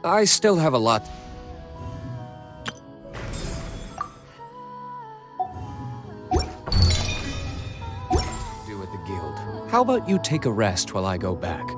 I still have a lot. Do at the guild. How about you take a rest while I go back?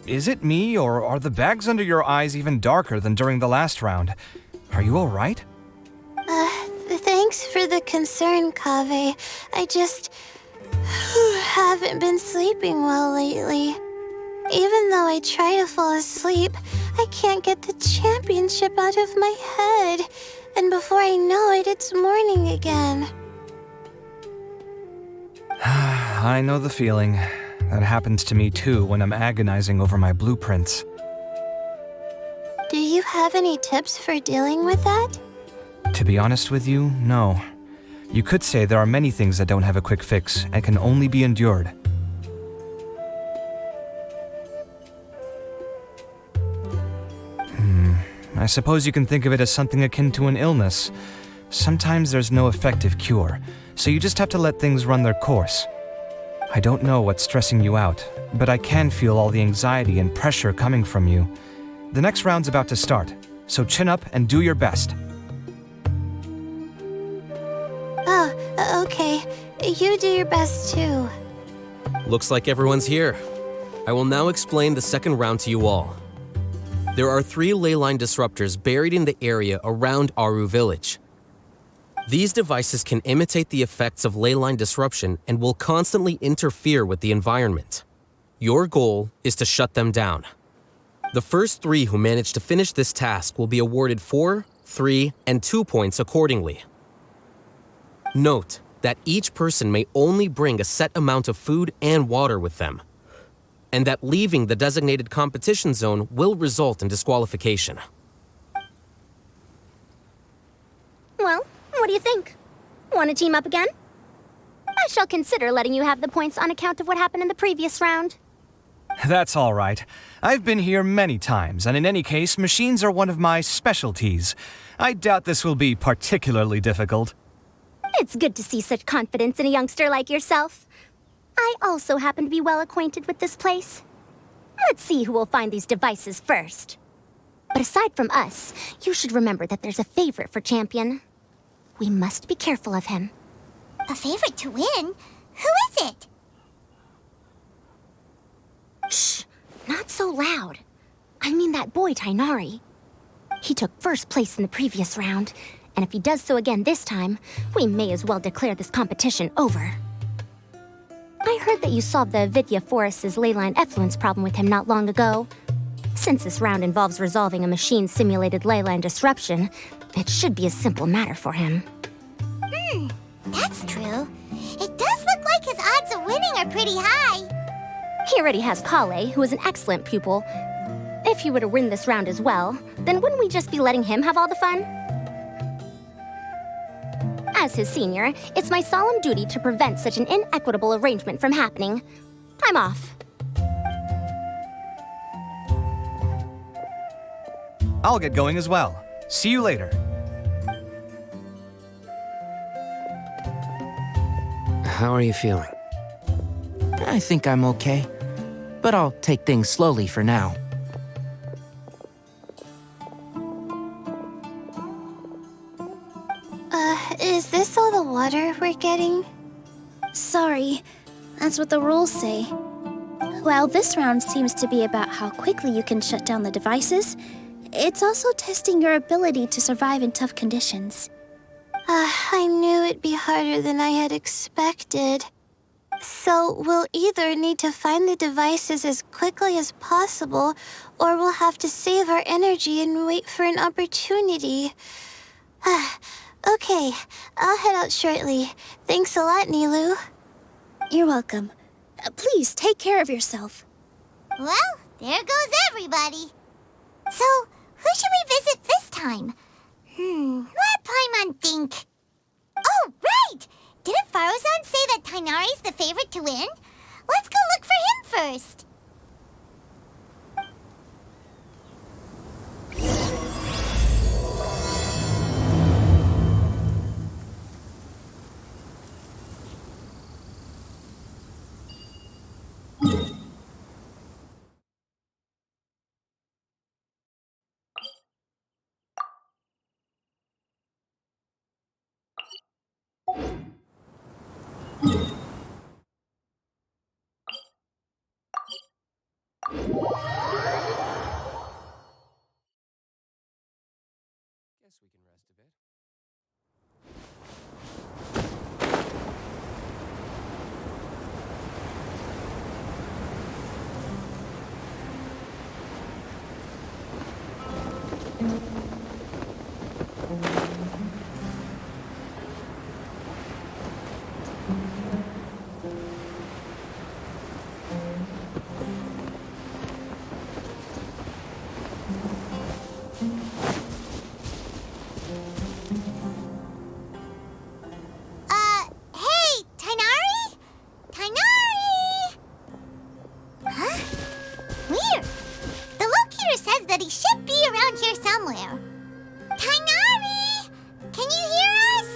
Is it me, or are the bags under your eyes even darker than during the last round? Are you alright? Thanks for the concern, Kaveh. I just haven't been sleeping well lately. Even though I try to fall asleep, I can't get the championship out of my head. And before I know it, it's morning again. I know the feeling. That happens to me too when I'm agonizing over my blueprints. Do you have any tips for dealing with that? To be honest with you, no. You could say there are many things that don't have a quick fix and can only be endured. I suppose you can think of it as something akin to an illness. Sometimes there's no effective cure, so you just have to let things run their course. I don't know what's stressing you out, but I can feel all the anxiety and pressure coming from you. The next round's about to start, so chin up and do your best. Oh, okay. You do your best too. Looks like everyone's here. I will now explain the second round to you all. There are 3 leyline disruptors buried in the area around Aaru Village. These devices can imitate the effects of leyline disruption and will constantly interfere with the environment. Your goal is to shut them down. The first 3 who manage to finish this task will be awarded 4, 3, and 2 points accordingly. Note that each person may only bring a set amount of food and water with them, and that leaving the designated competition zone will result in disqualification. Well, what do you think? Want to team up again? I shall consider letting you have the points on account of what happened in the previous round. That's all right. I've been here many times, and in any case, machines are one of my specialties. I doubt this will be particularly difficult. It's good to see such confidence in a youngster like yourself. I also happen to be well acquainted with this place. Let's see who will find these devices first. But aside from us, you should remember that there's a favorite for Champion. We must be careful of him. A favorite to win? Who is it? Shh! Not so loud. I mean that boy, Tighnari. He took first place in the previous round, and if he does so again this time, we may as well declare this competition over. I heard that you solved the Avidya Forest's leyline effluence problem with him not long ago. Since this round involves resolving a machine-simulated leyline disruption, it should be a simple matter for him. That's true. It does look like his odds of winning are pretty high. He already has Kale, who is an excellent pupil. If he were to win this round as well, then wouldn't we just be letting him have all the fun? As his senior, it's my solemn duty to prevent such an inequitable arrangement from happening. I'm off. I'll get going as well. See you later. How are you feeling? I think I'm okay, but I'll take things slowly for now. Is this all the water we're getting? Sorry, that's what the rules say. While this round seems to be about how quickly you can shut down the devices, it's also testing your ability to survive in tough conditions. I knew it'd be harder than I had expected. So we'll either need to find the devices as quickly as possible, or we'll have to save our energy and wait for an opportunity. Okay, I'll head out shortly. Thanks a lot, Nilou. You're welcome. Please take care of yourself. Well, there goes everybody. So, who should we visit this time? Let Paimon think. Oh, right! Didn't Faruzan say that Tighnari's the favorite to win? Let's go look for him first. Guess we can rest a bit. Hey, Tighnari? Tighnari! Huh? Weird. The locator says that he should be around here somewhere. Tighnari! Can you hear us?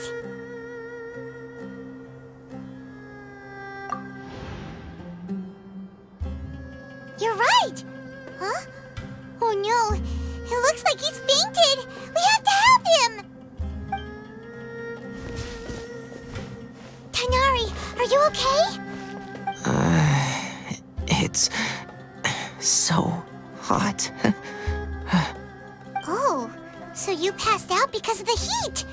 You're right! Huh? Oh no, it looks like he's fainted! We have to help him! Tighnari, are you okay? It's so hot. Oh, so you passed out because of the heat?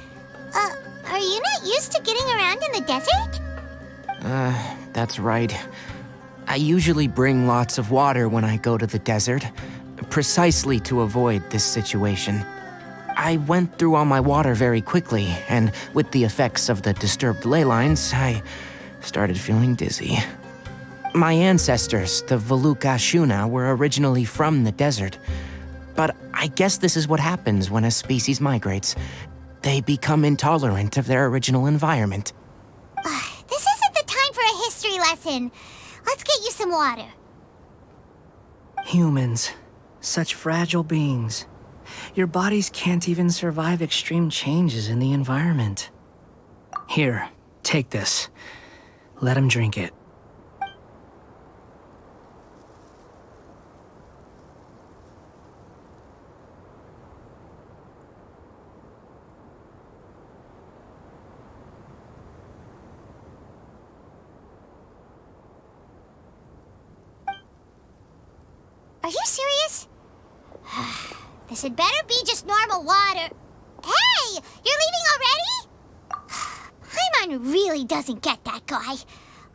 Are you not used to getting around in the desert? That's right. I usually bring lots of water when I go to the desert, precisely to avoid this situation. I went through all my water very quickly, and with the effects of the disturbed ley lines, I started feeling dizzy. My ancestors, the Valuk Ashuna, were originally from the desert. But I guess this is what happens when a species migrates. They become intolerant of their original environment. This isn't the time for a history lesson. Let's get you some water. Humans, such fragile beings. Your bodies can't even survive extreme changes in the environment. Here, take this. Let him drink it. Are you serious? This had better be just normal water. Hey! You're leaving already? Paimon really doesn't get that guy.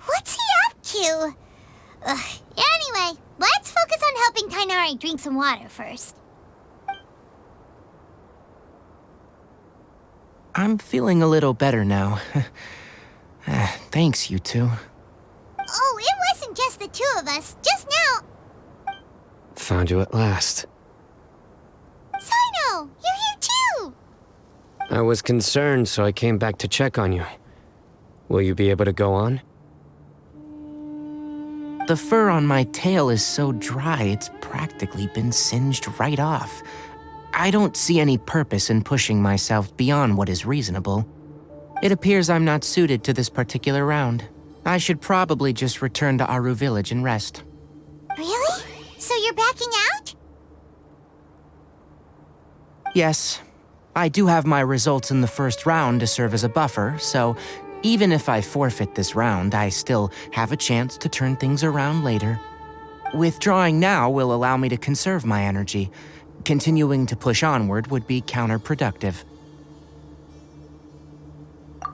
What's he up to? Anyway, let's focus on helping Tighnari drink some water first. I'm feeling a little better now. Thanks, you two. Oh, it wasn't just the two of us. Just now. Found you at last. Cyno, you're here too! I was concerned, so I came back to check on you. Will you be able to go on? The fur on my tail is so dry, it's practically been singed right off. I don't see any purpose in pushing myself beyond what is reasonable. It appears I'm not suited to this particular round. I should probably just return to Aru Village and rest. Really? So you're backing out? Yes, I do have my results in the first round to serve as a buffer, so even if I forfeit this round, I still have a chance to turn things around later. Withdrawing now will allow me to conserve my energy. Continuing to push onward would be counterproductive.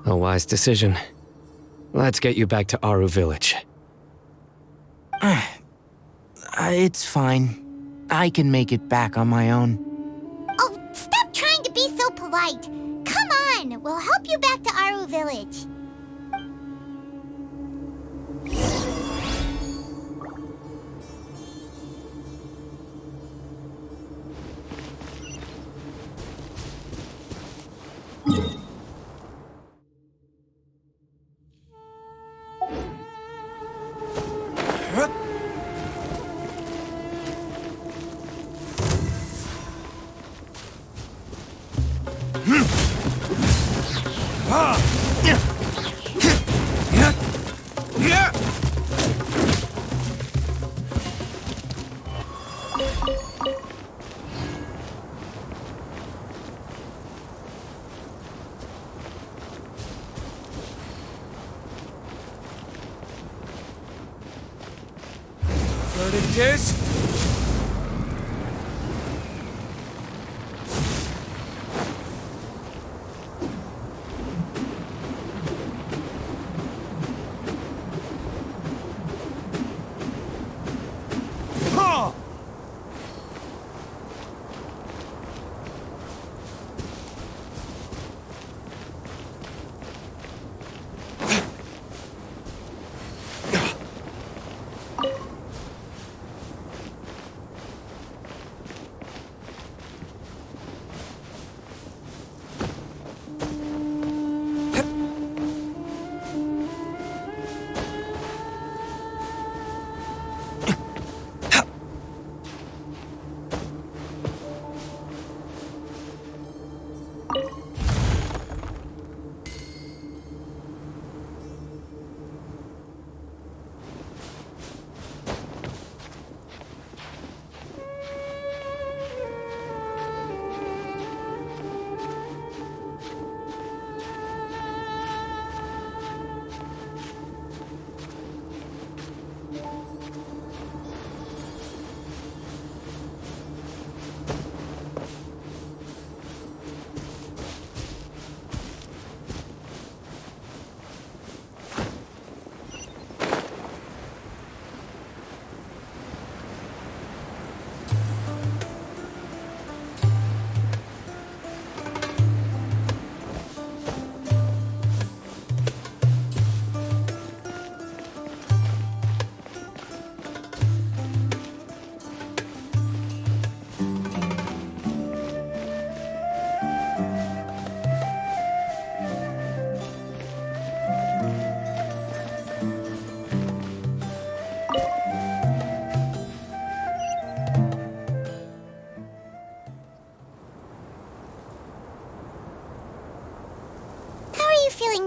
A wise decision. Let's get you back to Aru Village. It's fine. I can make it back on my own. Oh, stop trying to be so polite. Come on, we'll help you back to Aru Village.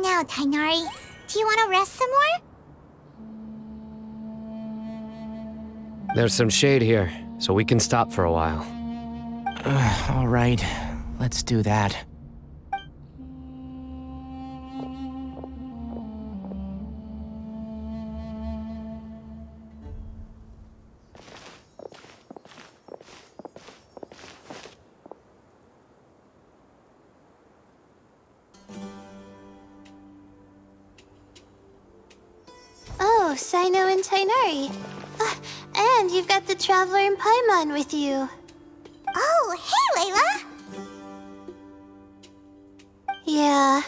Now, Tighnari, do you want to rest some more? There's some shade here, so we can stop for a while. All right, let's do that. Oh, Cyno and Tighnari. And you've got the Traveler and Paimon with you. Oh, hey, Layla! Yeah,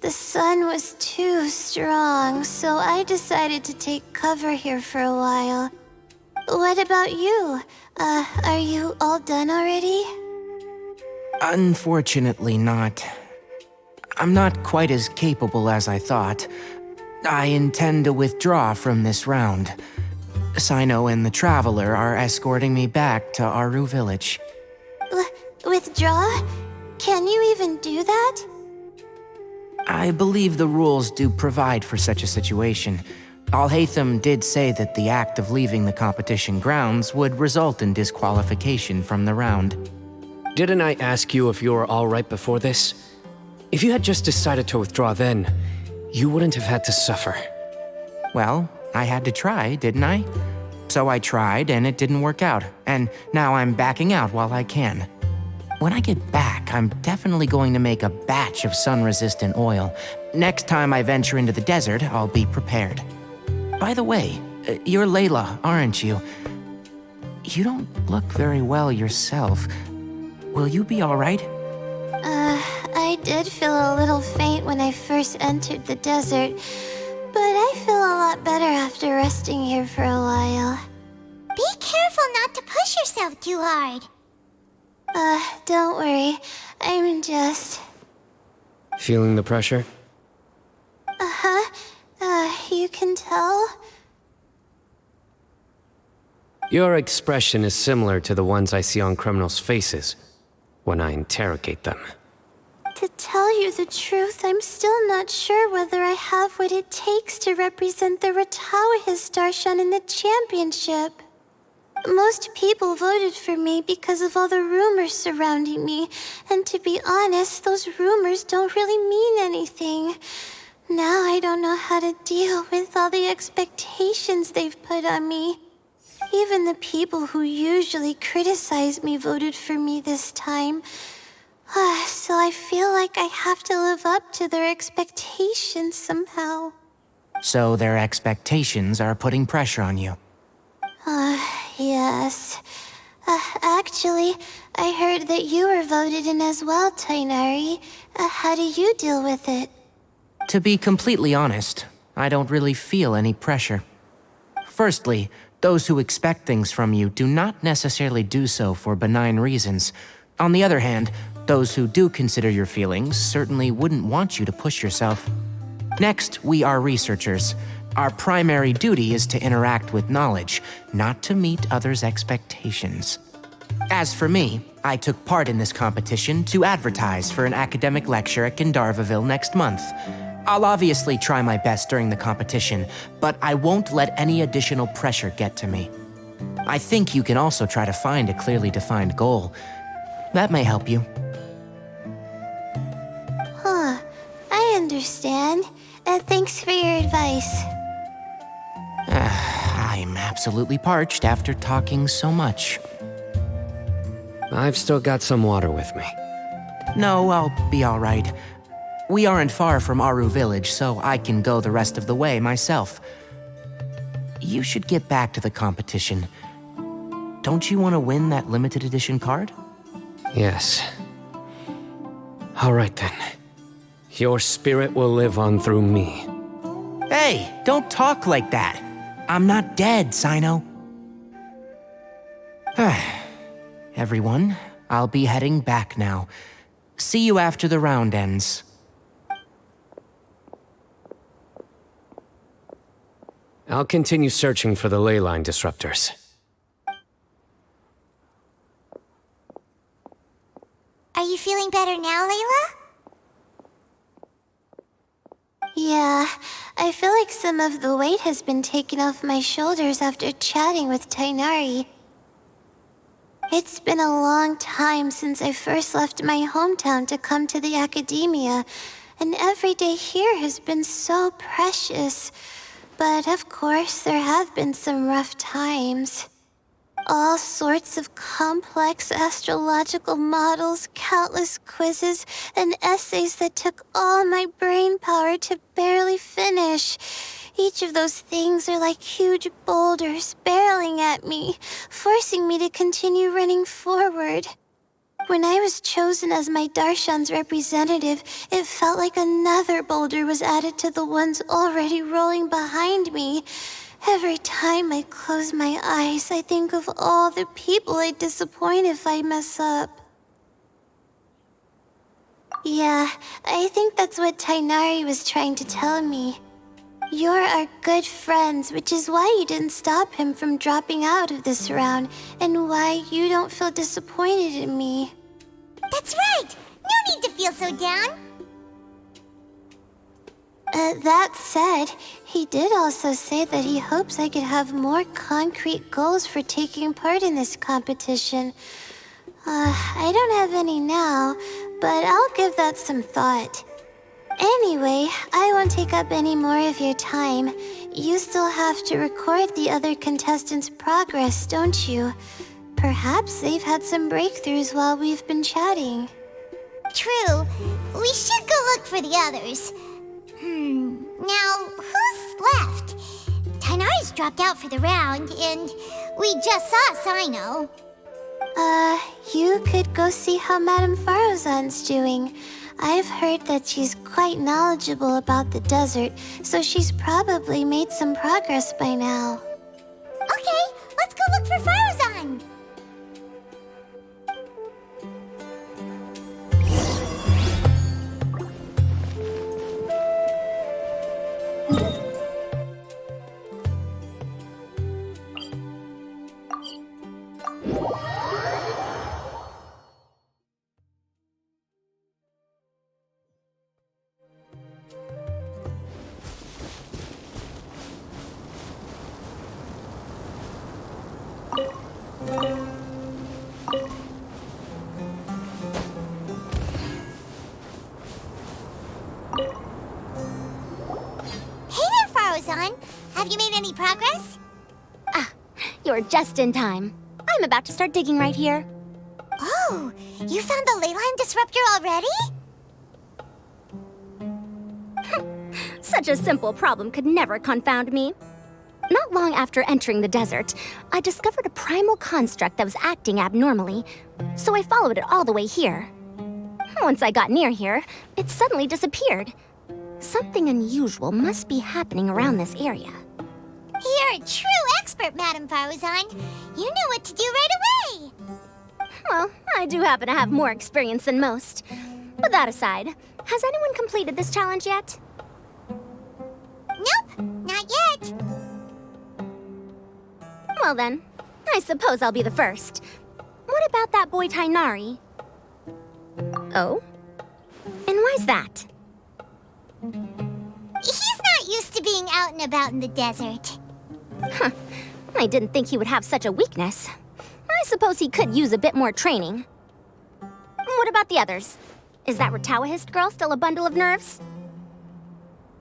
the sun was too strong, so I decided to take cover here for a while. What about you? Are you all done already? Unfortunately not. I'm not quite as capable as I thought. I intend to withdraw from this round. Cyno and the Traveler are escorting me back to Aru Village. Withdraw? Can you even do that? I believe the rules do provide for such a situation. Alhaitham did say that the act of leaving the competition grounds would result in disqualification from the round. Didn't I ask you if you were alright before this? If you had just decided to withdraw then, you wouldn't have had to suffer. Well, I had to try, didn't I? So I tried, and it didn't work out, and now I'm backing out while I can. When I get back, I'm definitely going to make a batch of sun-resistant oil. Next time I venture into the desert, I'll be prepared. By the way, you're Layla, aren't you? You don't look very well yourself. Will you be all right? I did feel a little faint when I first entered the desert, but I feel a lot better after resting here for a while. Be careful not to push yourself too hard. Don't worry. I'm just... Feeling the pressure? You can tell? Your expression is similar to the ones I see on criminals' faces when I interrogate them. To tell you the truth, I'm still not sure whether I have what it takes to represent the Ratawa Darshan in the championship. Most people voted for me because of all the rumors surrounding me, and to be honest, those rumors don't really mean anything. Now I don't know how to deal with all the expectations they've put on me. Even the people who usually criticize me voted for me this time. So I feel like I have to live up to their expectations somehow. So their expectations are putting pressure on you. Yes. Actually, I heard that you were voted in as well, Tighnari. How do you deal with it? To be completely honest, I don't really feel any pressure. Firstly, those who expect things from you do not necessarily do so for benign reasons. On the other hand, those who do consider your feelings certainly wouldn't want you to push yourself. Next, we are researchers. Our primary duty is to interact with knowledge, not to meet others' expectations. As for me, I took part in this competition to advertise for an academic lecture at Gandharvaville next month. I'll obviously try my best during the competition, but I won't let any additional pressure get to me. I think you can also try to find a clearly defined goal. That may help you. I understand. Thanks for your advice. I'm absolutely parched after talking so much. I've still got some water with me. No, I'll be all right. We aren't far from Aru Village, so I can go the rest of the way myself. You should get back to the competition. Don't you want to win that limited edition card? Yes. All right then. Your spirit will live on through me. Hey, don't talk like that. I'm not dead, Cyno. Everyone, I'll be heading back now. See you after the round ends. I'll continue searching for the ley line disruptors. Are you feeling better now, Layla? Yeah, I feel like some of the weight has been taken off my shoulders after chatting with Tighnari. It's been a long time since I first left my hometown to come to the academia, and every day here has been so precious. But of course, there have been some rough times. All sorts of complex astrological models, countless quizzes, and essays that took all my brain power to barely finish. Each of those things are like huge boulders barreling at me, forcing me to continue running forward. When I was chosen as my Darshan's representative, it felt like another boulder was added to the ones already rolling behind me. Every time I close my eyes, I think of all the people I'd disappoint if I mess up. Yeah, I think that's what Tighnari was trying to tell me. You're our good friends, which is why you didn't stop him from dropping out of this round, and why you don't feel disappointed in me. That's right! No need to feel so down! That said, he did also say that he hopes I could have more concrete goals for taking part in this competition. I don't have any now, but I'll give that some thought. Anyway, I won't take up any more of your time. You still have to record the other contestants' progress, don't you? Perhaps they've had some breakthroughs while we've been chatting. True. We should go look for the others. Now, who's left? Tighnari's dropped out for the round, and we just saw Cyno. You could go see how Madame Farozan's doing. I've heard that she's quite knowledgeable about the desert, so she's probably made some progress by now. Okay, let's go look for Farozan. Have you made any progress? You're just in time. I'm about to start digging right here. Oh, you found the Leyline Disruptor already? Such a simple problem could never confound me. Not long after entering the desert, I discovered a primal construct that was acting abnormally, so I followed it all the way here. Once I got near here, it suddenly disappeared. Something unusual must be happening around this area. You're a true expert, Madame Farozan. You knew what to do right away. Well, I do happen to have more experience than most. But that aside, has anyone completed this challenge yet? Nope, not yet. Well then, I suppose I'll be the first. What about that boy Tighnari? Oh? And why's that? He's not used to being out and about in the desert. Huh. I didn't think he would have such a weakness. I suppose he could use a bit more training. What about the others? Is that Ratawahist girl still a bundle of nerves?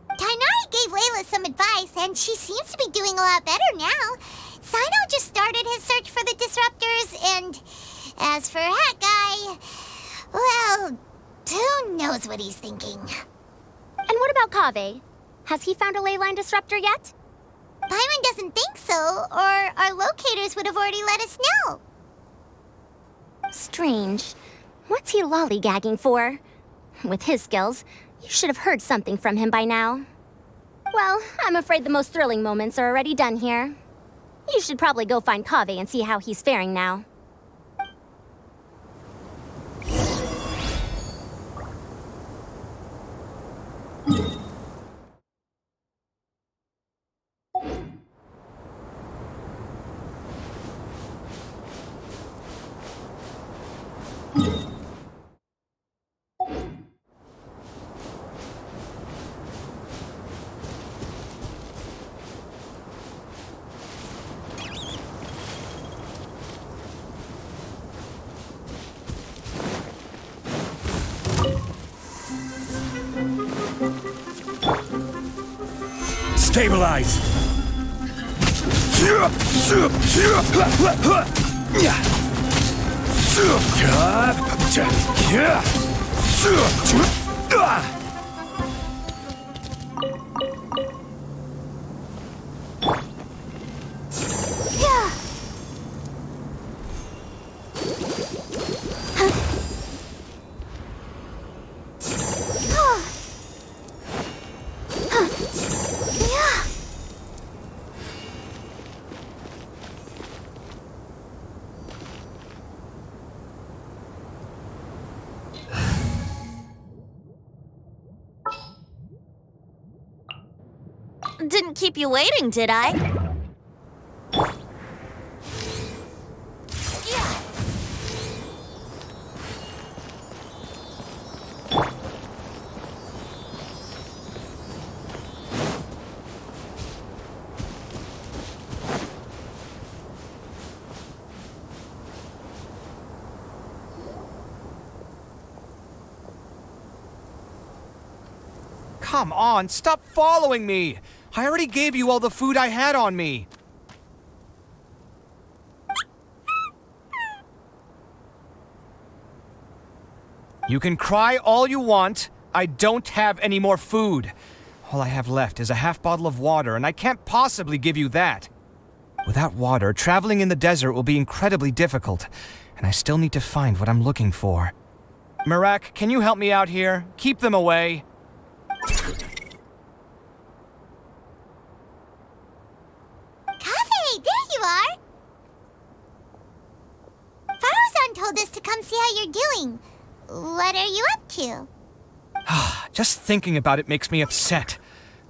Tighnari gave Layla some advice, and she seems to be doing a lot better now. Cyno just started his search for the disruptors, and as for Hat Guy, well, who knows what he's thinking. And what about Kaveh? Has he found a Leyline Disruptor yet? Paimon doesn't think so, or our locators would have already let us know. Strange. What's he lollygagging for? With his skills, you should have heard something from him by now. Well, I'm afraid the most thrilling moments are already done here. You should probably go find Kaveh and see how he's faring now. Stabilize! Didn't keep you waiting, did I? Come on, stop following me! I already gave you all the food I had on me. You can cry all you want. I don't have any more food. All I have left is a half bottle of water, and I can't possibly give you that. Without water, traveling in the desert will be incredibly difficult, and I still need to find what I'm looking for. Merak, can you help me out here? Keep them away. Kaveh, there you are! Faruzan told us to come see how you're doing. What are you up to? Just thinking about it makes me upset.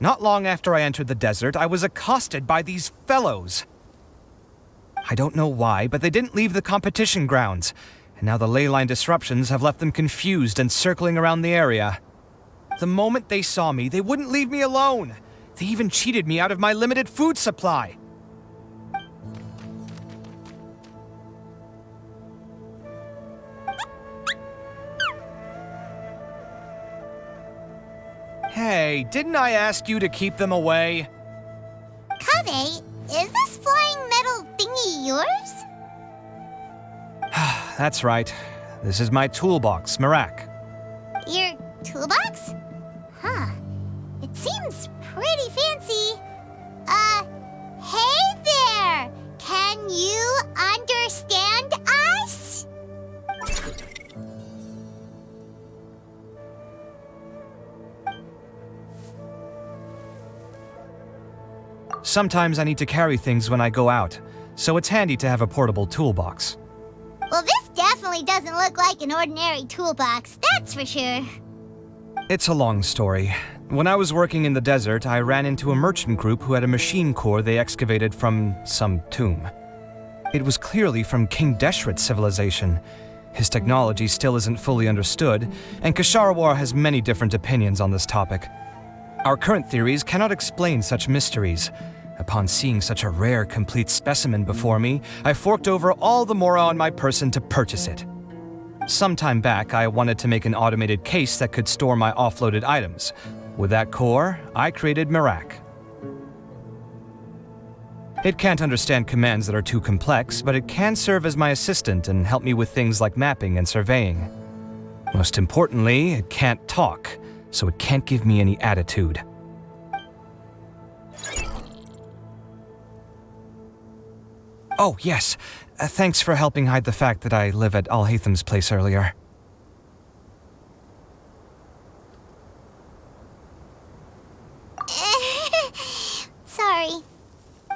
Not long after I entered the desert, I was accosted by these fellows. I don't know why, but they didn't leave the competition grounds, and now the ley line disruptions have left them confused and circling around the area. The moment they saw me, they wouldn't leave me alone. They even cheated me out of my limited food supply. Hey, didn't I ask you to keep them away? Kaveh, is this flying metal thingy yours? That's right. This is my toolbox, Merak. Your toolbox? Huh. It seems pretty fancy. Hey there! Can you understand us? Sometimes I need to carry things when I go out, so it's handy to have a portable toolbox. Well, this definitely doesn't look like an ordinary toolbox, that's for sure. It's a long story. When I was working in the desert, I ran into a merchant group who had a machine core they excavated from some tomb. It was clearly from King Deshret's civilization. His technology still isn't fully understood, and Kshahrewar has many different opinions on this topic. Our current theories cannot explain such mysteries. Upon seeing such a rare, complete specimen before me, I forked over all the mora on my person to purchase it. Some time back, I wanted to make an automated case that could store my offloaded items. With that core, I created Merak. It can't understand commands that are too complex, but it can serve as my assistant and help me with things like mapping and surveying. Most importantly, it can't talk, so it can't give me any attitude. Oh, yes. Thanks for helping hide the fact that I live at Al-Haytham's place earlier. Sorry.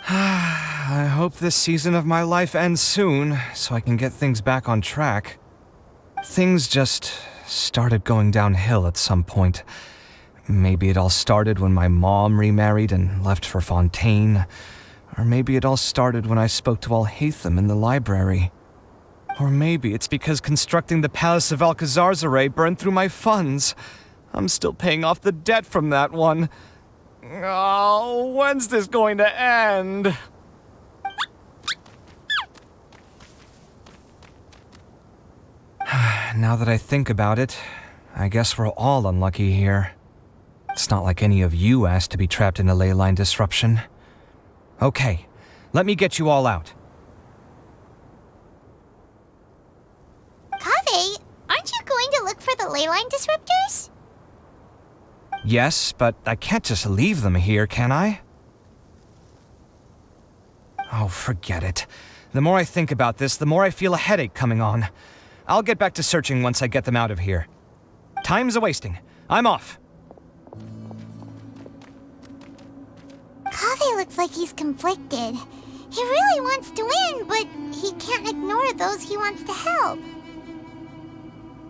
I hope this season of my life ends soon, so I can get things back on track. Things just started going downhill at some point. Maybe it all started when my mom remarried and left for Fontaine. Or maybe it all started when I spoke to Al-Haytham in the library. Or maybe it's because constructing the Palace of Alcazarzaray burned through my funds. I'm still paying off the debt from that one. Oh, when's this going to end? Now that I think about it, I guess we're all unlucky here. It's not like any of you asked to be trapped in a ley line disruption. Okay, let me get you all out. Kaveh, aren't you going to look for the ley line disruptors? Yes, but I can't just leave them here, can I? Oh, forget it. The more I think about this, the more I feel a headache coming on. I'll get back to searching once I get them out of here. Time's a-wasting. I'm off. Kaveh looks like he's conflicted. He really wants to win, but he can't ignore those he wants to help.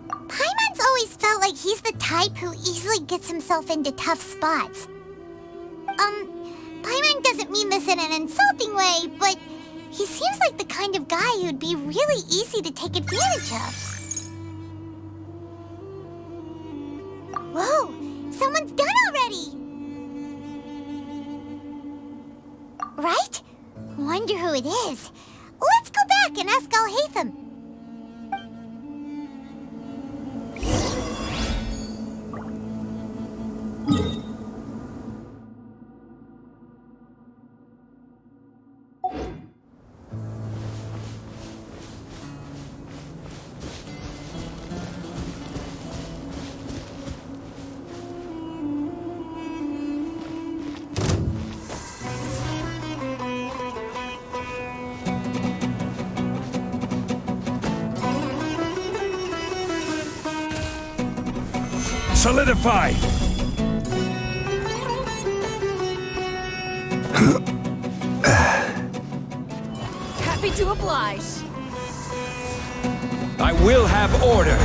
Paimon's always felt like he's the type who easily gets himself into tough spots. Paimon doesn't mean this in an insulting way, but he seems like the kind of guy who'd be really easy to take advantage of. Whoa! Someone's done already! Right? Wonder who it is. Let's go back and ask Al-Haytham. solidify! Happy to oblige. I will have order!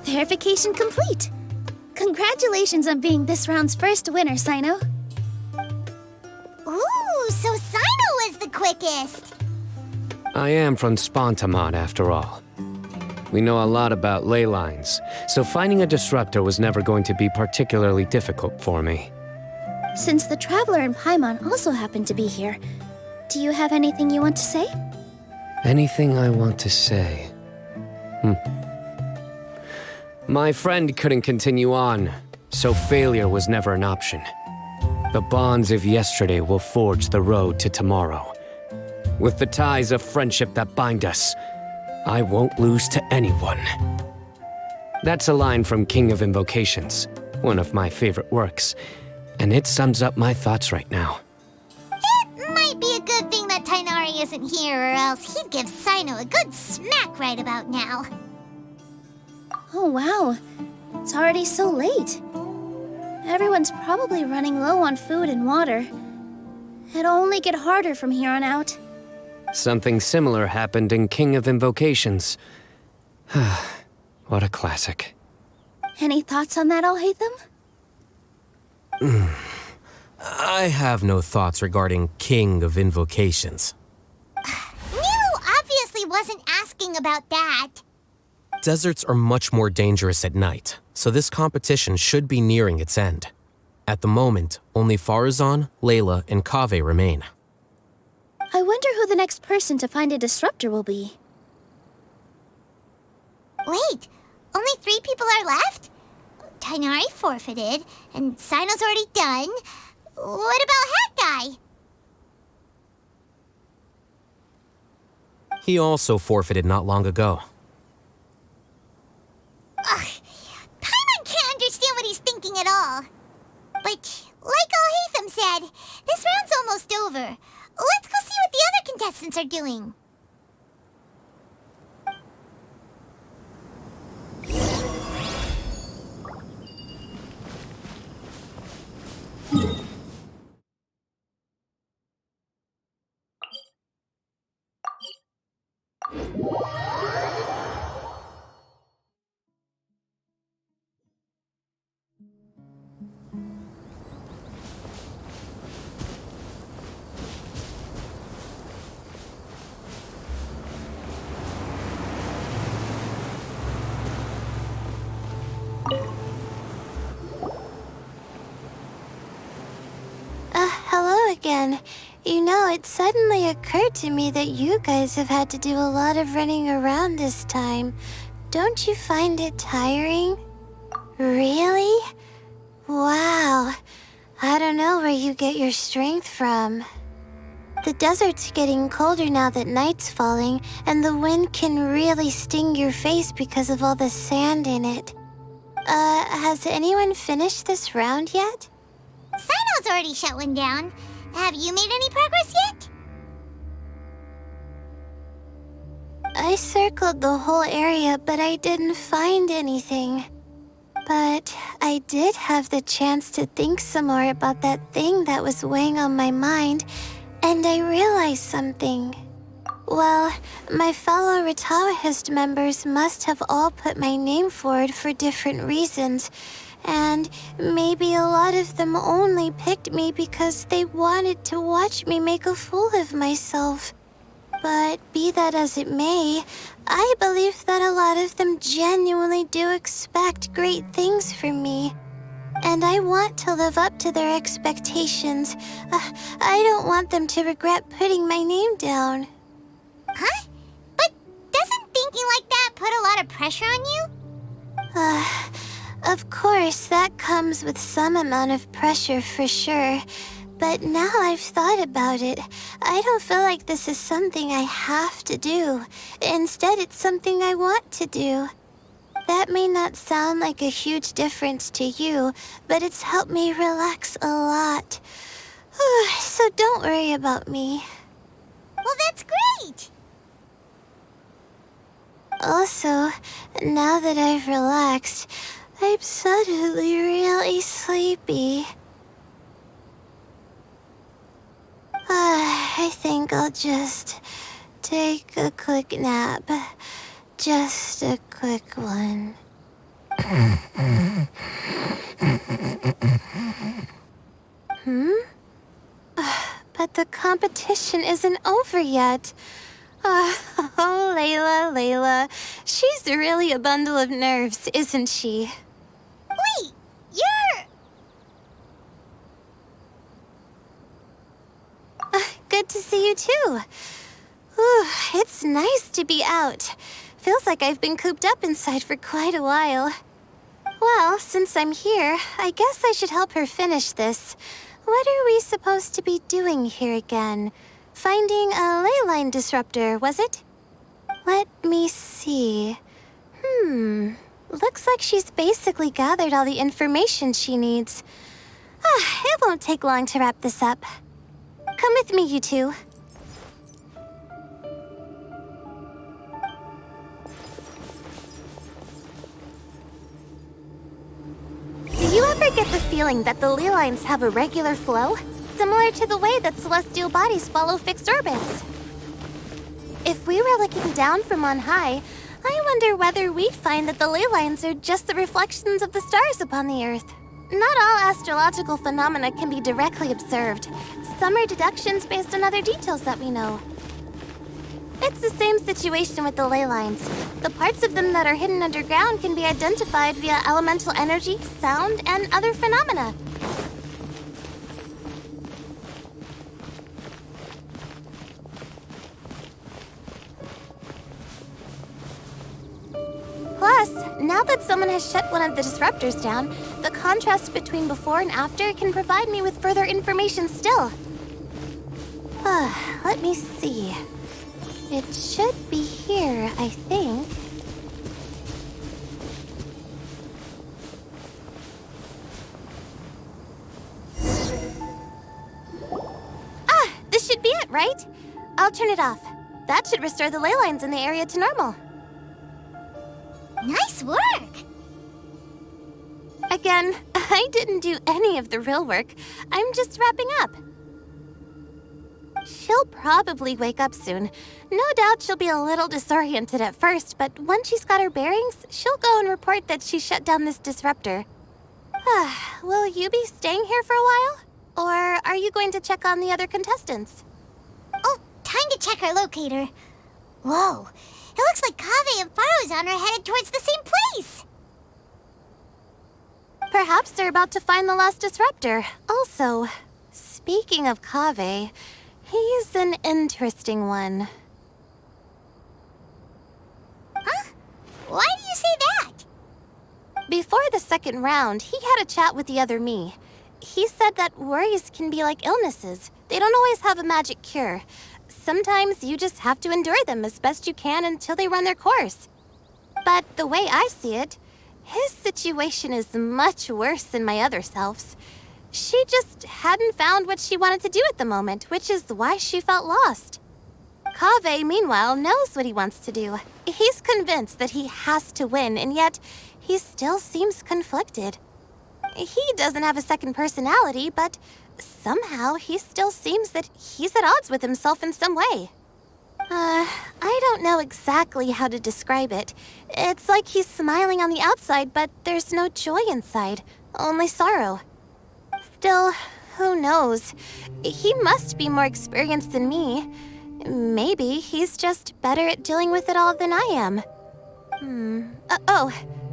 Verification complete! Congratulations on being this round's first winner, Sino. Ooh, so Sino was the quickest. I am from Spontamon, after all. We know a lot about ley lines, so finding a disruptor was never going to be particularly difficult for me. Since the Traveler and Paimon also happen to be here, do you have anything you want to say? Anything I want to say? My friend couldn't continue on, so failure was never an option. The bonds of yesterday will forge the road to tomorrow. With the ties of friendship that bind us, I won't lose to anyone. That's a line from King of Invocations, one of my favorite works, and it sums up my thoughts right now. It might be a good thing that Tighnari isn't here, or else he'd give Sino a good smack right about now. Oh wow, it's already so late. Everyone's probably running low on food and water. It'll only get harder from here on out. Something similar happened in King of Invocations. What a classic. Any thoughts on that, Alhaitham? I have no thoughts regarding King of Invocations. Nero obviously wasn't asking about that. Deserts are much more dangerous at night, so this competition should be nearing its end. At the moment, only Farazan, Layla, and Kaveh remain. I wonder who the next person to find a disruptor will be. Wait, only 3 people are left? Tighnari forfeited, and Sino's already done. What about Hat Guy? He also forfeited not long ago. Ugh, Paimon can't understand what he's thinking at all. But, like Alhaitham said, this round's almost over. Let's go see what the other contestants are doing. Hello again. You know, it suddenly occurred to me that you guys have had to do a lot of running around this time. Don't you find it tiring? Really? Wow. I don't know where you get your strength from. The desert's getting colder now that night's falling, and the wind can really sting your face because of all the sand in it. Has anyone finished this round yet? Sino's already shut one down. Have you made any progress yet? I circled the whole area, but I didn't find anything. But I did have the chance to think some more about that thing that was weighing on my mind, and I realized something. Well, my fellow Ritawahist members must have all put my name forward for different reasons, and maybe a lot of them only picked me because they wanted to watch me make a fool of myself. But be that as it may, I believe that a lot of them genuinely do expect great things from me. And I want to live up to their expectations. I don't want them to regret putting my name down. Huh? But doesn't thinking like that put a lot of pressure on you? Of course, that comes with some amount of pressure for sure. But now I've thought about it, I don't feel like this is something I have to do. Instead, it's something I want to do. That may not sound like a huge difference to you, but it's helped me relax a lot. So don't worry about me. Well, that's great! Also, now that I've relaxed, I'm suddenly really sleepy. I think I'll just take a quick nap. Just a quick one. But the competition isn't over yet. Oh, Layla. She's really a bundle of nerves, isn't she? Wait, you're... Good to see you too. Ooh, it's nice to be out. Feels like I've been cooped up inside for quite a while. Well, since I'm here, I guess I should help her finish this. What are we supposed to be doing here again? Finding a ley line disruptor, was it? Let me see. Looks like she's basically gathered all the information she needs. It won't take long to wrap this up. Come with me, you two. Do you ever get the feeling that the ley lines have a regular flow? Similar to the way that celestial bodies follow fixed orbits. If we were looking down from on high, I wonder whether we'd find that the ley lines are just the reflections of the stars upon the Earth. Not all astrological phenomena can be directly observed. Some are deductions based on other details that we know. It's the same situation with the ley lines. The parts of them that are hidden underground can be identified via elemental energy, sound, and other phenomena. Plus, now that someone has shut one of the disruptors down, the contrast between before and after can provide me with further information still. Let me see. It should be here, I think. This should be it, right? I'll turn it off. That should restore the ley lines in the area to normal. Nice work! Again, I didn't do any of the real work. I'm just wrapping up. She'll probably wake up soon. No doubt she'll be a little disoriented at first, but once she's got her bearings, she'll go and report that she shut down this disruptor. Will you be staying here for a while? Or are you going to check on the other contestants? Oh, time to check our locator. Whoa, it looks like Kaveh and Faruzan are headed towards the same place. Perhaps they're about to find the last disruptor. Also, speaking of Kaveh, he's an interesting one. Huh? Why do you say that? Before the second round, he had a chat with the other me. He said that worries can be like illnesses. They don't always have a magic cure. Sometimes you just have to endure them as best you can until they run their course. But the way I see it, his situation is much worse than my other self's. She just hadn't found what she wanted to do at the moment, which is why she felt lost. Kaveh, meanwhile, knows what he wants to do. He's convinced that he has to win, and yet he still seems conflicted. He doesn't have a second personality, but somehow he still seems that he's at odds with himself in some way. I don't know exactly how to describe it. It's like he's smiling on the outside, but there's no joy inside, only sorrow. Still, who knows? He must be more experienced than me. Maybe he's just better at dealing with it all than I am.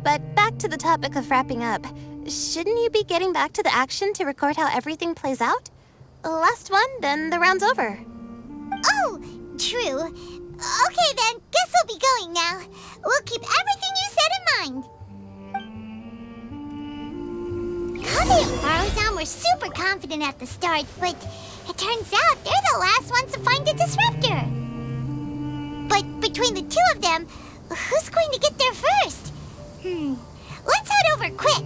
But back to the topic of wrapping up. Shouldn't you be getting back to the action to record how everything plays out? Last one, then the round's over. Oh, true. Okay then, guess we'll be going now. We'll keep everything you said in mind. Kaveh and Faruzan were super confident at the start, but it turns out they're the last ones to find a disruptor. But between the two of them, who's going to get there first? Let's head over quick.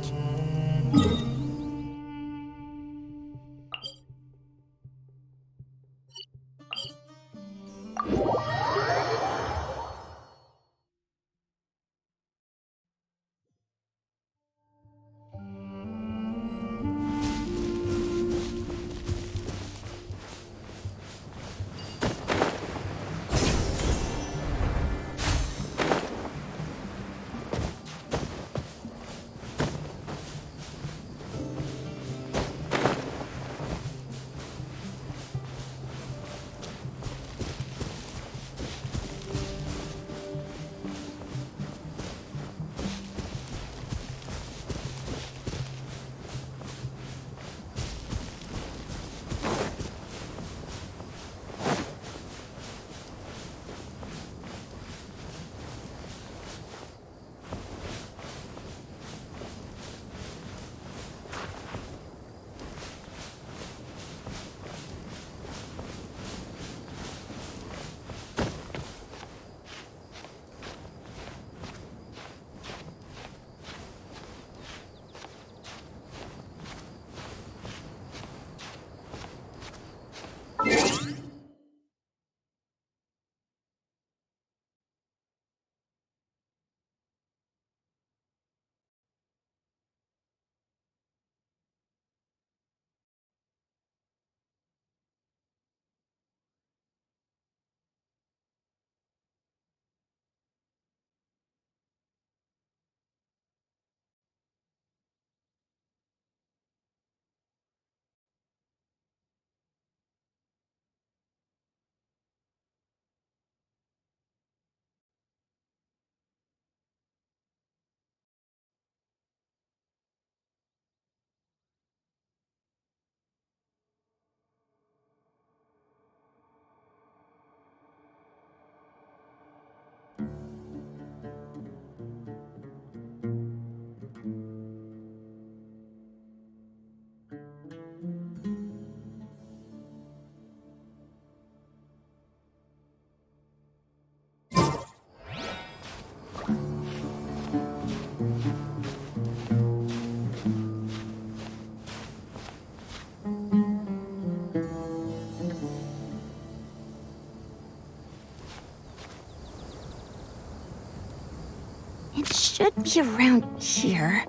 It should be around here.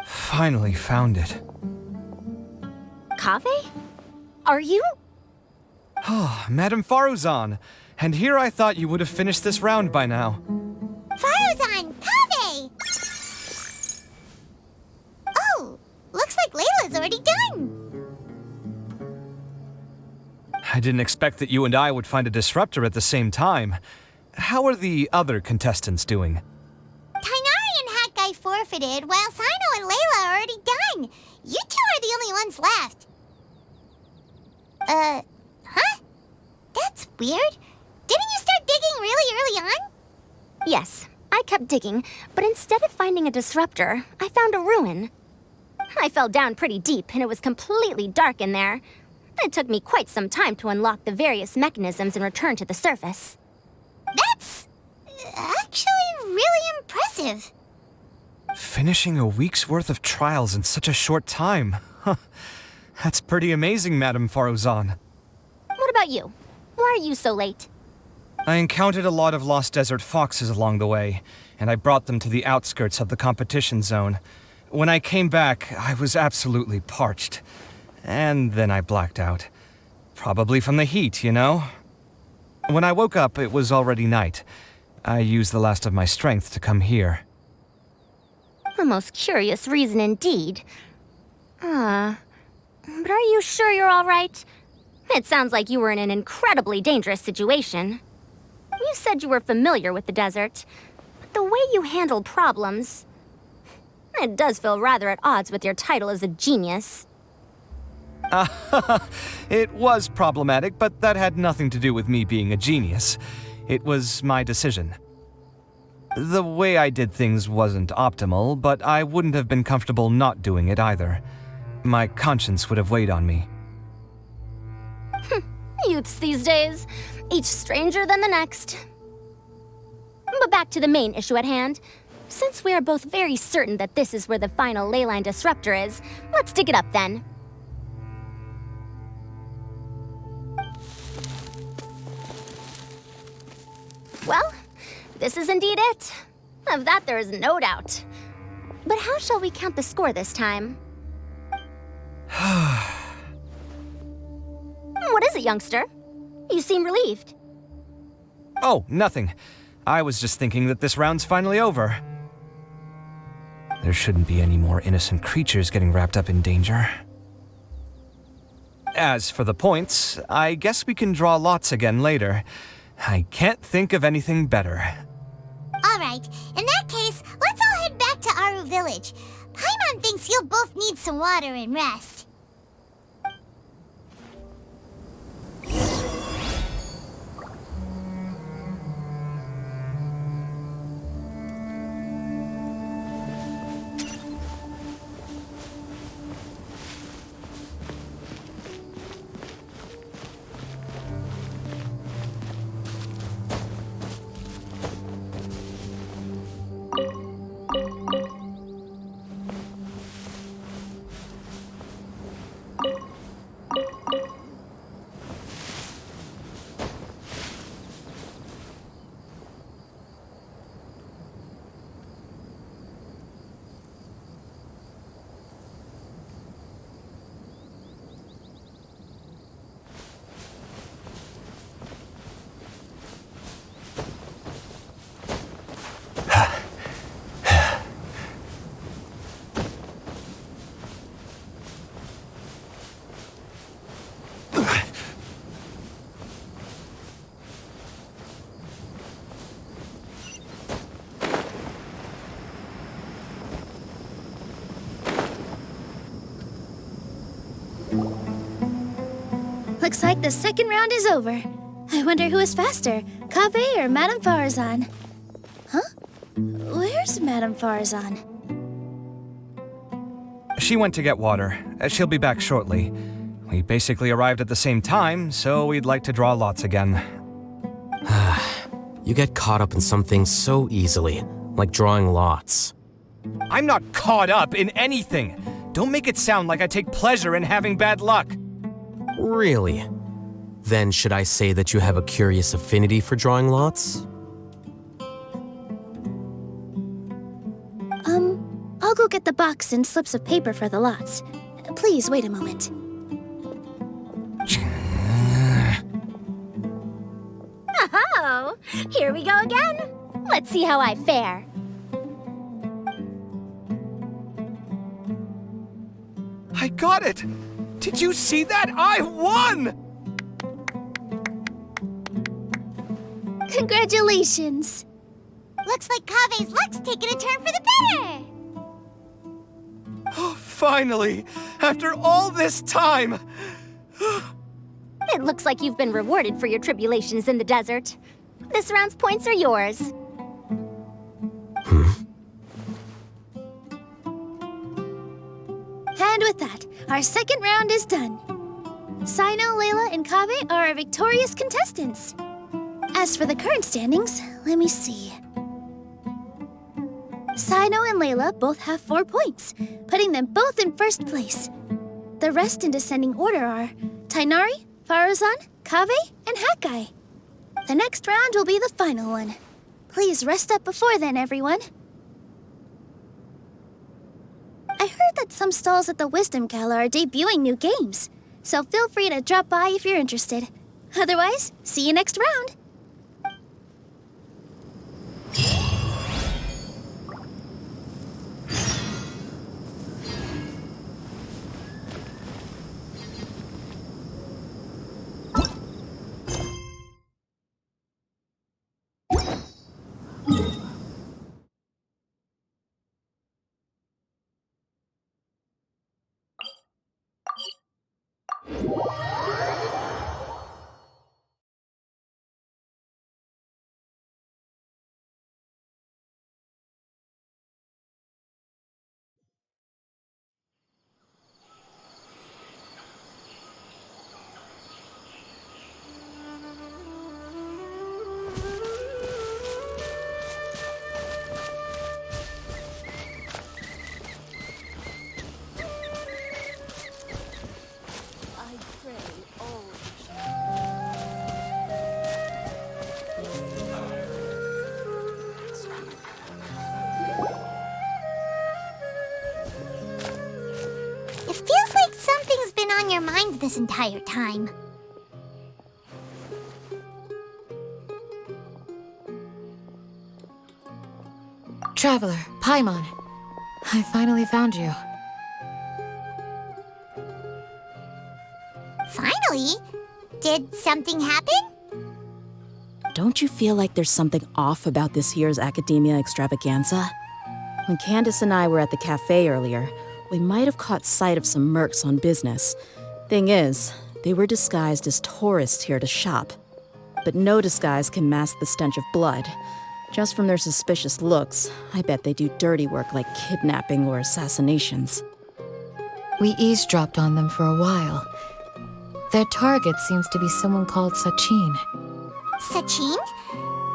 Finally found it. Kaveh? Are you? Oh, Madame Faruzan. And here I thought you would have finished this round by now. Faruzan, Kaveh! Oh, looks like Layla's already done. I didn't expect that you and I would find a disruptor at the same time. How are the other contestants doing? Tighnari and Hat Guy forfeited, while Cyno and Layla are already done. You two are the only ones left. Huh? That's weird. Didn't you start digging really early on? Yes, I kept digging, but instead of finding a disruptor, I found a ruin. I fell down pretty deep, and it was completely dark in there. It took me quite some time to unlock the various mechanisms and return to the surface. That's actually really impressive. Finishing a week's worth of trials in such a short time. Huh. That's pretty amazing, Madame Faruzan. What about you? Why are you so late? I encountered a lot of Lost Desert foxes along the way, and I brought them to the outskirts of the competition zone. When I came back, I was absolutely parched. and then I blacked out. Probably from the heat, you know? When I woke up, it was already night. I used the last of my strength to come here. A most curious reason indeed. But are you sure you're all right? It sounds like you were in an incredibly dangerous situation. You said you were familiar with the desert, but the way you handled problems... It does feel rather at odds with your title as a genius. It was problematic, but that had nothing to do with me being a genius. It was my decision. The way I did things wasn't optimal, but I wouldn't have been comfortable not doing it either. My conscience would have weighed on me. Youths these days, each stranger than the next. But back to the main issue at hand. Since we are both very certain that this is where the final leyline disruptor is, let's dig it up then. Well, this is indeed it. Of that there is no doubt. But how shall we count the score this time? What is it, youngster? You seem relieved. Oh, nothing. I was just thinking that this round's finally over. There shouldn't be any more innocent creatures getting wrapped up in danger. As for the points, I guess we can draw lots again later. I can't think of anything better. All right, in that case, let's all head back to Aru Village. Paimon thinks you'll both need some water and rest. Looks like the second round is over. I wonder who is faster, Kaveh or Madame Farazan? Huh? Where's Madame Farazan? She went to get water. She'll be back shortly. We basically arrived at the same time, so we'd like to draw lots again. You get caught up in some things so easily, like drawing lots. I'm not caught up in anything! Don't make it sound like I take pleasure in having bad luck! Really? Then should I say that you have a curious affinity for drawing lots? I'll go get the box and slips of paper for the lots. Please wait a moment. Oh, here we go again. Let's see how I fare. I got it! Did you see that? I won! Congratulations! Looks like Kaveh's luck's taking a turn for the better. Oh, finally! After all this time! It looks like you've been rewarded for your tribulations in the desert. This round's points are yours. And with that, our second round is done. Cyno, Layla, and Kaveh are our victorious contestants. As for the current standings, let me see. Cyno and Layla both have 4 points, putting them both in first place. The rest in descending order are Tighnari, Farazan, Kaveh, and Hakai. The next round will be the final one. Please rest up before then, everyone. I heard that Some stalls at the Wisdom Gala are debuting new games, so feel free to drop by if you're interested. Otherwise, see you next round. It feels like something's been on your mind this entire time. Traveler, Paimon. I finally found you. Finally? Did something happen? Don't you feel like there's something off about this year's Academia Extravaganza? When Candace and I were at the cafe earlier, we might have caught sight of some mercs on business. Thing is, they were disguised as tourists here to shop. But no disguise can mask the stench of blood. Just from their suspicious looks, I bet they do dirty work like kidnapping or assassinations. We eavesdropped on them for a while. Their target seems to be someone called Sachin. Sachin?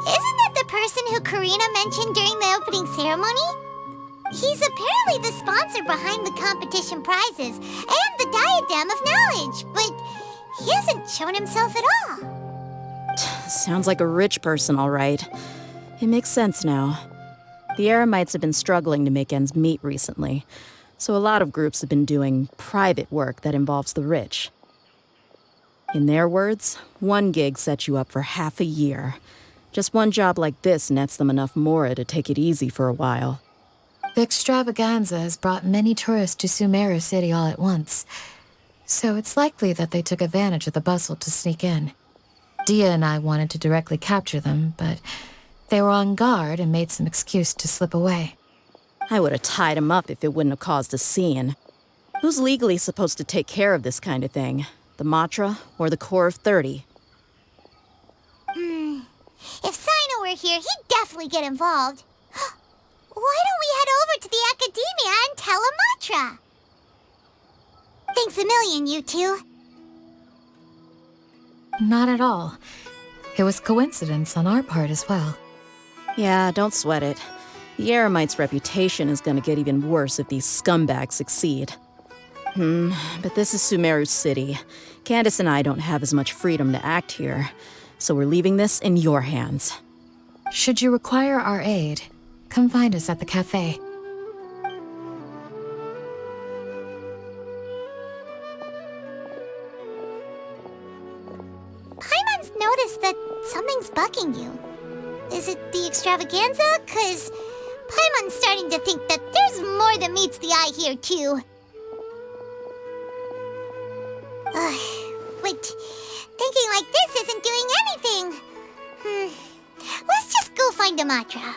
Isn't that the person who Karina mentioned during the opening ceremony? He's apparently the sponsor behind the competition prizes and the Diadem of Knowledge, but he hasn't shown himself at all. Sounds like a rich person, all right. It makes sense now. The Eremites have been struggling to make ends meet recently, so a lot of groups have been doing private work that involves the rich. In their words, one gig sets you up for half a year. Just one job like this nets them enough mora to take it easy for a while. The extravaganza has brought many tourists to Sumeru City all at once, so it's likely that they took advantage of the bustle to sneak in. Dia and I wanted to directly capture them, but they were on guard and made some excuse to slip away. I would have tied him up if it wouldn't have caused a scene. Who's legally supposed to take care of this kind of thing? The Matra or the Corps of 30? If Sino were here, he'd definitely get involved. Why don't we head over to the Academia and tell Amatra? Thanks a million, you two. Not at all. It was coincidence on our part as well. Yeah, don't sweat it. The Eremites' reputation is gonna get even worse if these scumbags succeed. But this is Sumeru City. Candace and I don't have as much freedom to act here, so we're leaving this in your hands. Should you require our aid, come find us at the cafe. Paimon's noticed that something's bugging you. Is it the extravaganza? 'Cause Paimon's starting to think that there's more than meets the eye here, too. But thinking like this isn't doing anything. Let's just go find Amatra.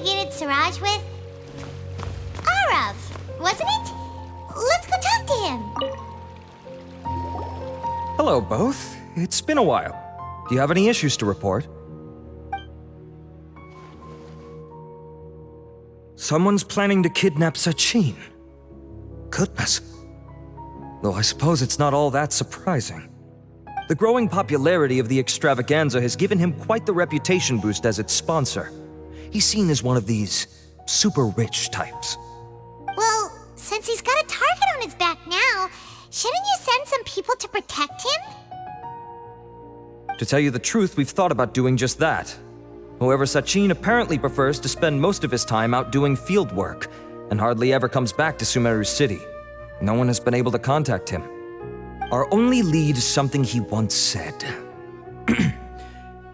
investigated Siraj with? Arav, wasn't it? Let's go talk to him. Hello, both. It's been a while. Do you have any issues to report? Someone's planning to kidnap Sachin. Goodness. Though I suppose it's not all that surprising. The growing popularity of the extravaganza has given him quite the reputation boost as its sponsor. He's seen as one of these super rich types. Well, since he's got a target on his back now, shouldn't you send some people to protect him? To tell you the truth, we've thought about doing just that. However, Sachin apparently prefers to spend most of his time out doing field work, and hardly ever comes back to Sumeru City. No one has been able to contact him. Our only lead is something he once said.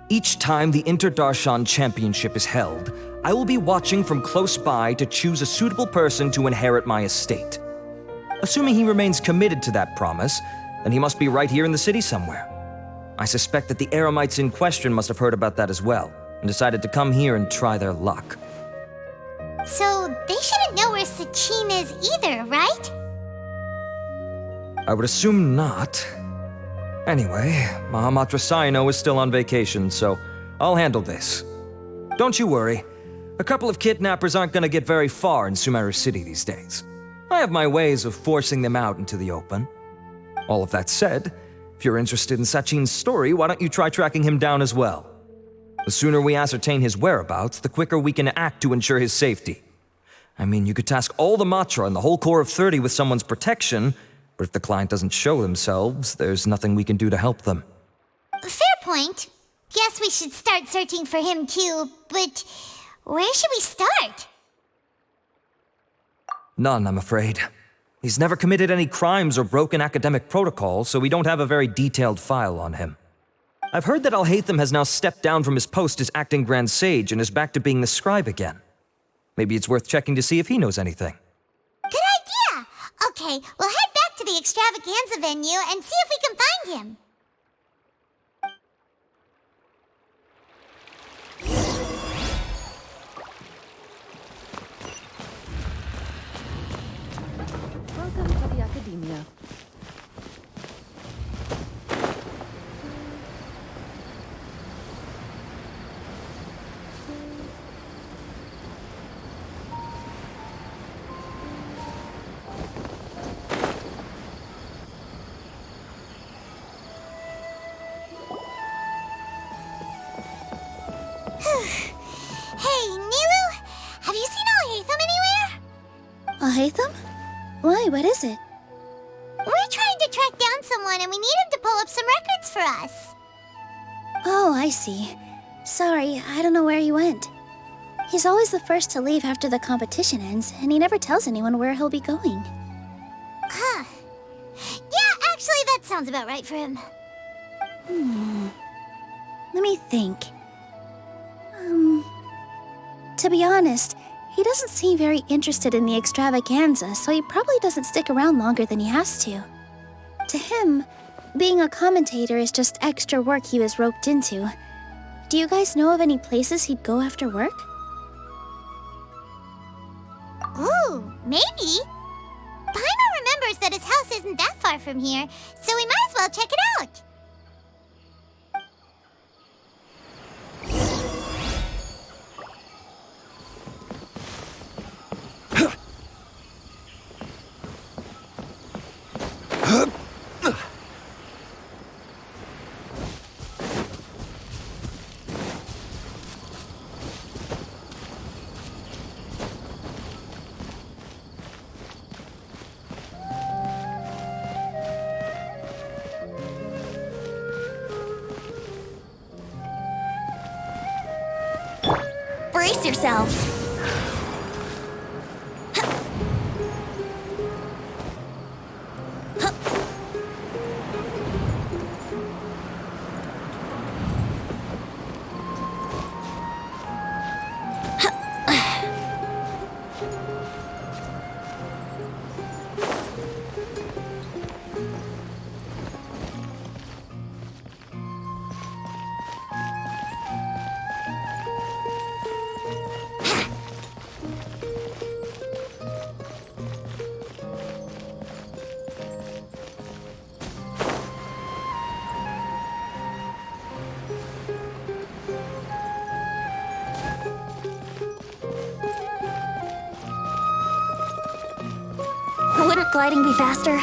Each time the Inter-Darshan Championship is held, I will be watching from close by to choose a suitable person to inherit my estate. Assuming he remains committed to that promise, then he must be right here in the city somewhere. I suspect that the Eremites in question must have heard about that as well, and decided to come here and try their luck. So they shouldn't know where Sachin is either, right? I would assume not. Anyway, Mahamatra Saino is still on vacation, so I'll handle this. Don't you worry. A couple of kidnappers aren't gonna get very far in Sumeru City these days. I have my ways of forcing them out into the open. All of that said, if you're interested in Sachin's story, why don't you try tracking him down as well? The sooner we ascertain his whereabouts, the quicker we can act to ensure his safety. I mean, you could task all the Matra and the whole Corps of 30 with someone's protection, but if the client doesn't show themselves, there's nothing we can do to help them. Fair point. Guess we should start searching for him too, but where should we start? None, I'm afraid. He's never committed any crimes or broken academic protocol, so we don't have a very detailed file on him. I've heard that Alhaitham has now stepped down from his post as acting Grand Sage and is back to being the scribe again. Maybe it's worth checking to see if he knows anything. Good idea! Okay, we'll head back to the extravaganza venue and see if we can find him. Welcome to the Academia. Hey, Nilu! Have you seen Alhaitham anywhere? Alhaitham? Why, what is it? We're trying to track down someone and we need him to pull up some records for us. Oh, I see. Sorry, I don't know where he went. He's always the first to leave after the competition ends, and he never tells anyone where he'll be going. Huh. Yeah, actually, that sounds about right for him. Let me think. To be honest, he doesn't seem very interested in the extravaganza, so he probably doesn't stick around longer than he has to. To him, being a commentator is just extra work he was roped into. Do you guys know of any places he'd go after work? Ooh, maybe. Paimon remembers that his house isn't that far from here, so we might as well check it out. Brace yourselves! gliding be faster?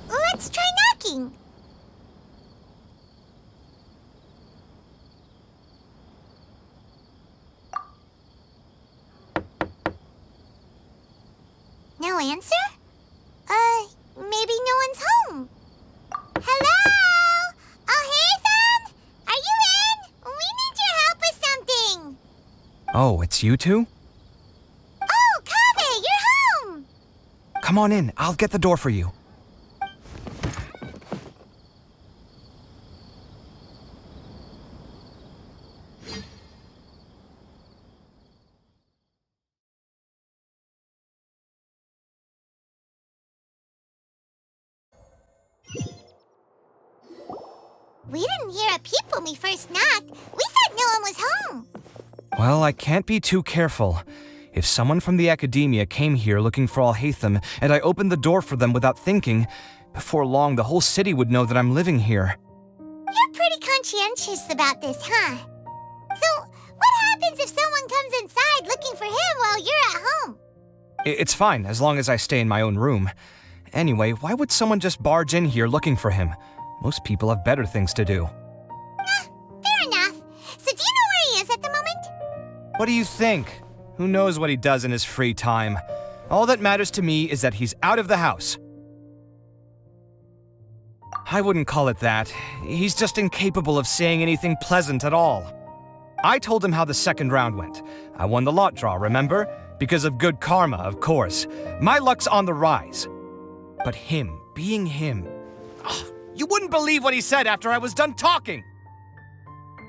Let's try knocking. No answer? Maybe no one's home. Hello? Alhaitham? Are you in? We need your help with something. Oh, it's you two? Oh, Kaveh, you're home. Come on in, I'll get the door for you. We didn't hear a peep when we first knocked. We thought no one was home. Well, I can't be too careful. If someone from the Academia came here looking for Alhaitham, and I opened the door for them without thinking, before long the whole city would know that I'm living here. You're pretty conscientious about this, huh? So, what happens if someone comes inside looking for him while you're at home? It's fine, as long as I stay in my own room. Anyway, why would someone just barge in here looking for him? Most people have better things to do. Fair enough. So do you know where he is at the moment? What do you think? Who knows what he does in his free time? All that matters to me is that he's out of the house. I wouldn't call it that. He's just incapable of saying anything pleasant at all. I told him how the second round went. I won the lot draw, remember? Because of good karma, of course. My luck's on the rise. But him, being him... Oh, you wouldn't believe what he said after I was done talking!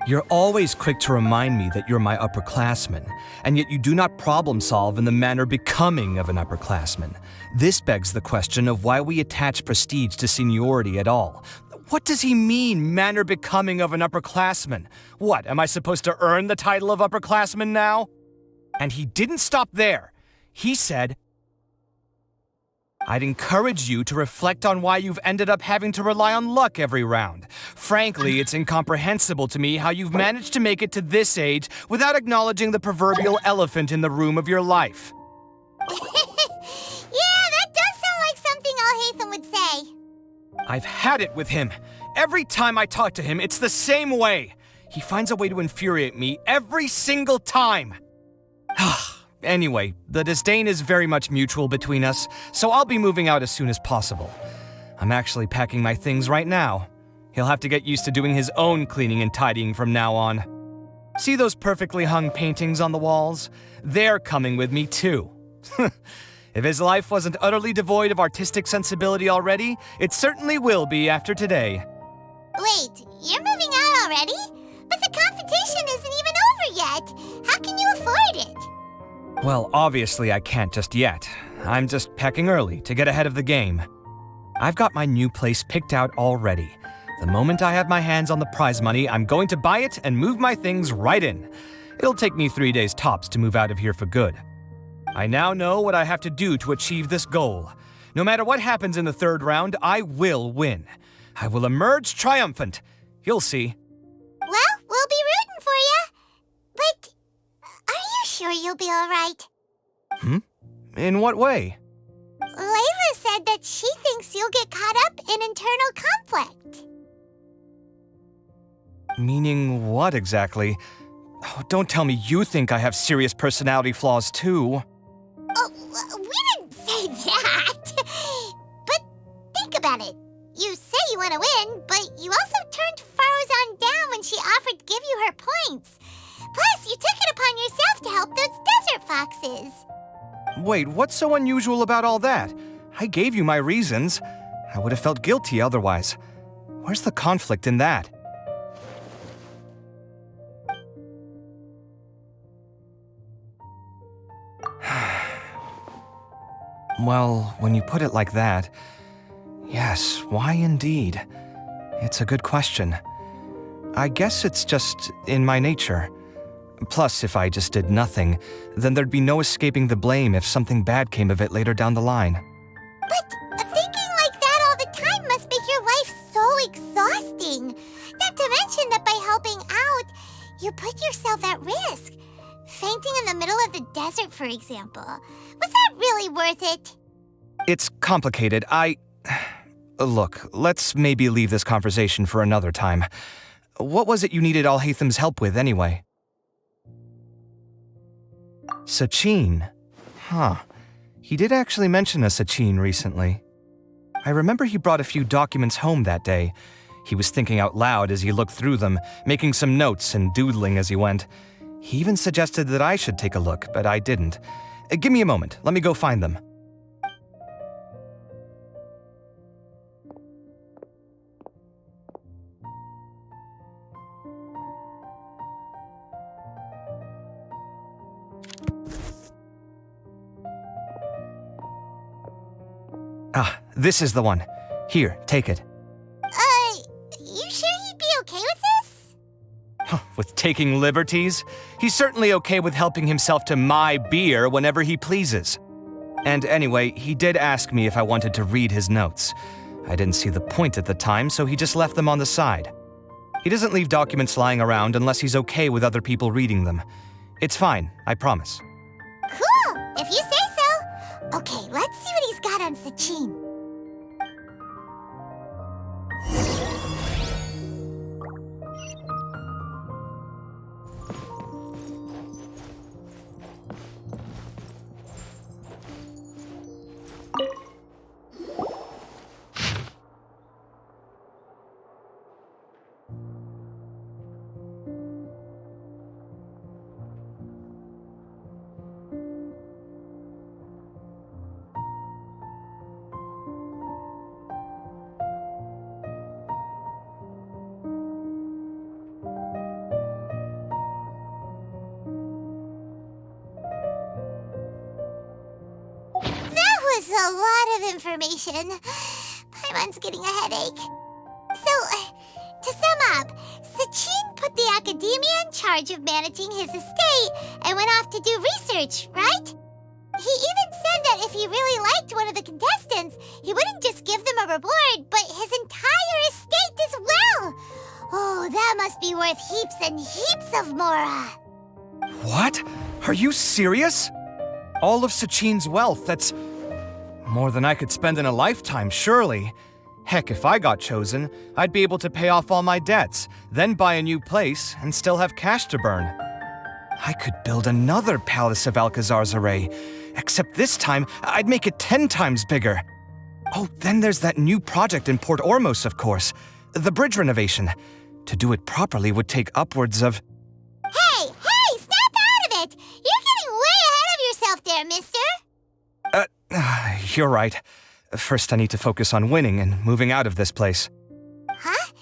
You're always quick to remind me that you're my upperclassman, and yet you do not problem solve in the manner becoming of an upperclassman. This begs the question of why we attach prestige to seniority at all. What does he mean, manner becoming of an upperclassman? What, am I supposed to earn the title of upperclassman now? And he didn't stop there. He said, I'd encourage you to reflect on why you've ended up having to rely on luck every round. Frankly, it's incomprehensible to me how you've managed to make it to this age without acknowledging the proverbial elephant in the room of your life. Yeah, that does sound like something Alhaitham would say. I've had it with him. Every time I talk to him, it's the same way. He finds a way to infuriate me every single time. Anyway, the disdain is very much mutual between us, so I'll be moving out as soon as possible. I'm actually packing my things right now. He'll have to get used to doing his own cleaning and tidying from now on. See those perfectly hung paintings on the walls? They're coming with me too. If his life wasn't utterly devoid of artistic sensibility already, it certainly will be after today. Wait, you're moving out already? But the competition isn't even over yet. How can you afford it? Well, obviously I can't just yet. I'm just packing early to get ahead of the game. I've got my new place picked out already. The moment I have my hands on the prize money, I'm going to buy it and move my things right in. It'll take me 3 days tops to move out of here for good. I now know what I have to do to achieve this goal. No matter what happens in the third round, I will win. I will emerge triumphant. You'll see. Well, we'll be rooting for you. But are you sure you'll be all right? In what way? Layla said that she thinks you'll get caught up in internal conflict. Meaning what exactly? Oh, don't tell me you think I have serious personality flaws too. Oh, we didn't say that. But think about it. You say you want to win, but you also turned Faruzan down when she offered to give you her points. Plus, you took it upon yourself to help those desert foxes. Wait, what's so unusual about all that? I gave you my reasons. I would have felt guilty otherwise. Where's the conflict in that? Well, when you put it like that, yes, why indeed? It's a good question. I guess it's just in my nature. Plus, if I just did nothing, then there'd be no escaping the blame if something bad came of it later down the line. But thinking like that all the time must make your life so exhausting. Not to mention that by helping out, you put yourself at risk. Fainting in the middle of the desert, for example. Was that really worth it? It's complicated. Look, let's maybe leave this conversation for another time. What was it you needed Alhaitham's help with, anyway? Sachin? Huh. He did actually mention a Sachin recently. I remember he brought a few documents home that day. He was thinking out loud as he looked through them, making some notes and doodling as he went. He even suggested that I should take a look, but I didn't. Give me a moment. Let me go find them. Ah, this is the one. Here, take it. You sure he'd be okay with this? With taking liberties? He's certainly okay with helping himself to my beer whenever he pleases. And anyway, he did ask me if I wanted to read his notes. I didn't see the point at the time, so he just left them on the side. He doesn't leave documents lying around unless he's okay with other people reading them. It's fine, I promise. Cool, if you say so. Okay, let's see what he's got on Sachin. A lot of information. Paimon's getting a headache. So, to sum up, Sachin put the academia in charge of managing his estate and went off to do research, right? He even said that if he really liked one of the contestants, he wouldn't just give them a reward, but his entire estate as well. Oh, that must be worth heaps and heaps of Mora. What? Are you serious? All of Sachin's wealth, that's more than I could spend in a lifetime, surely. Heck, if I got chosen, I'd be able to pay off all my debts, then buy a new place, and still have cash to burn. I could build another Palace of Alcazar's array, except this time, I'd make it 10 times bigger. Oh, then there's that new project in Port Ormos, of course. The bridge renovation. To do it properly would take upwards of... Hey, snap out of it! You're getting way ahead of yourself there, mister! You're right. First, I need to focus on winning and moving out of this place. Huh?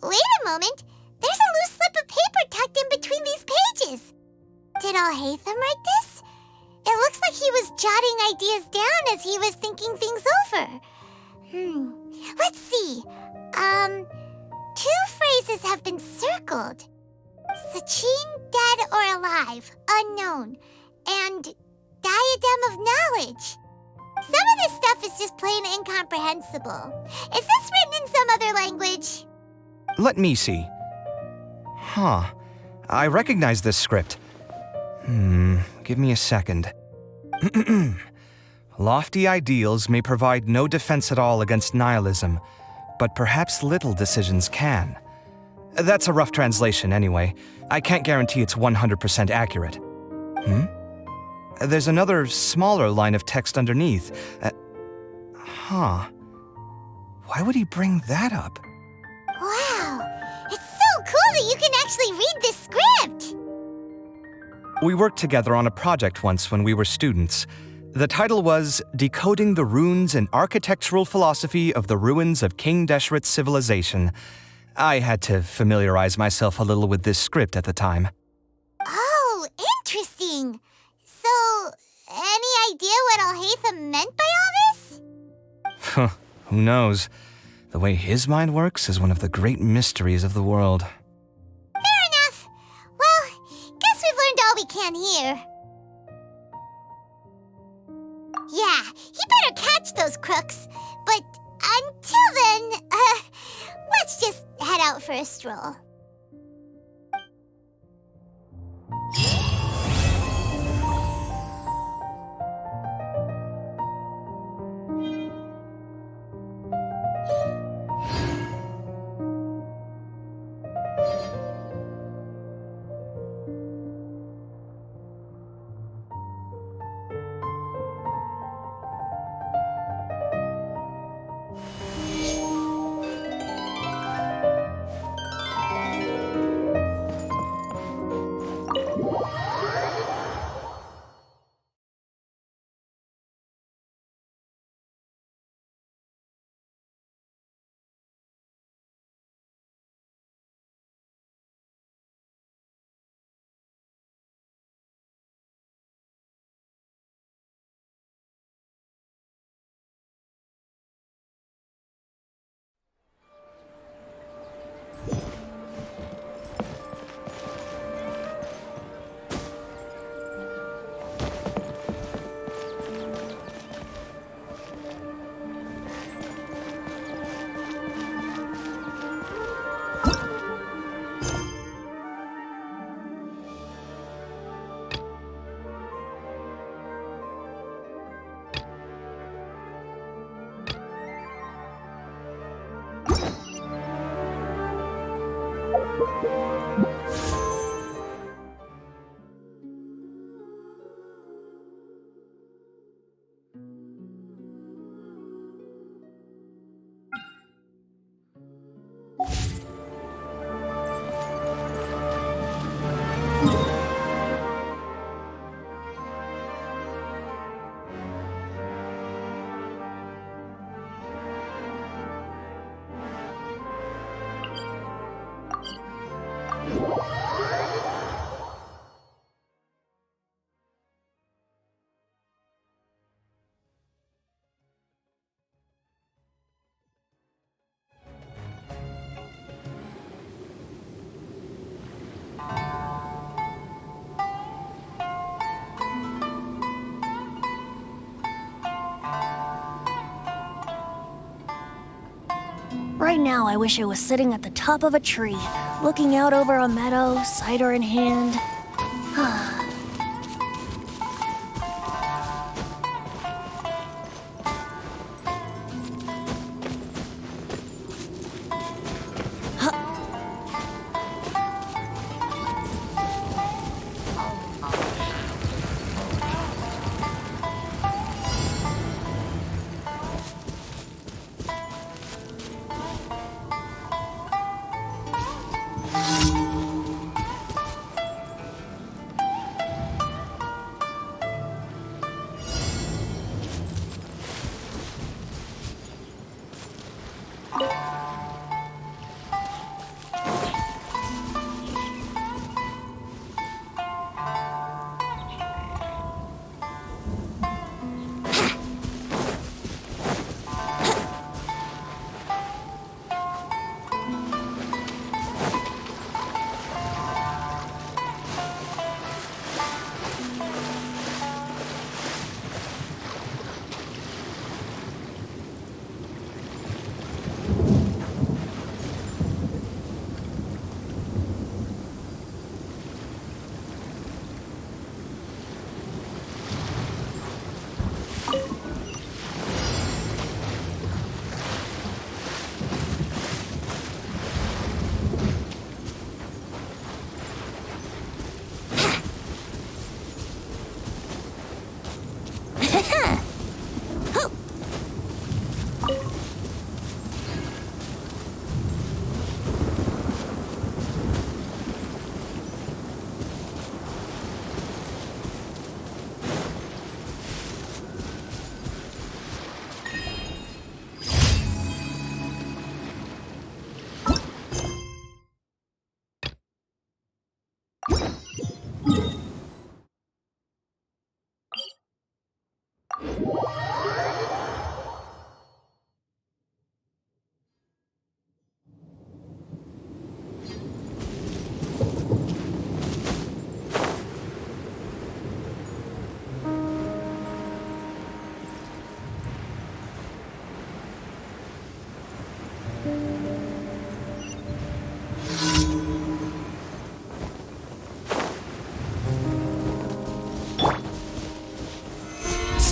Wait a moment. There's a loose slip of paper tucked in between these pages. Did Alhaitham write this? It looks like he was jotting ideas down as he was thinking things over. Let's see. 2 phrases have been circled. Sachin, dead or alive, unknown, and diadem of knowledge. Some of this stuff is just plain incomprehensible. Is this written in some other language? Let me see. Huh. I recognize this script. Give me a second. Lofty ideals may provide no defense at all against nihilism, but perhaps little decisions can. That's a rough translation anyway. I can't guarantee it's 100% accurate. There's another smaller line of text underneath. Why would he bring that up? Wow, it's so cool that you can actually read this script! We worked together on a project once when we were students. The title was Decoding the Runes and Architectural Philosophy of the Ruins of King Deshret's Civilization. I had to familiarize myself a little with this script at the time. Oh, interesting. So, any idea what Alhaitham meant by all this? Who knows? The way his mind works is one of the great mysteries of the world. Fair enough. Well, guess we've learned all we can here. Yeah, he better catch those crooks. But until then, let's just head out for a stroll. Right now, I wish I was sitting at the top of a tree, looking out over a meadow, cider in hand.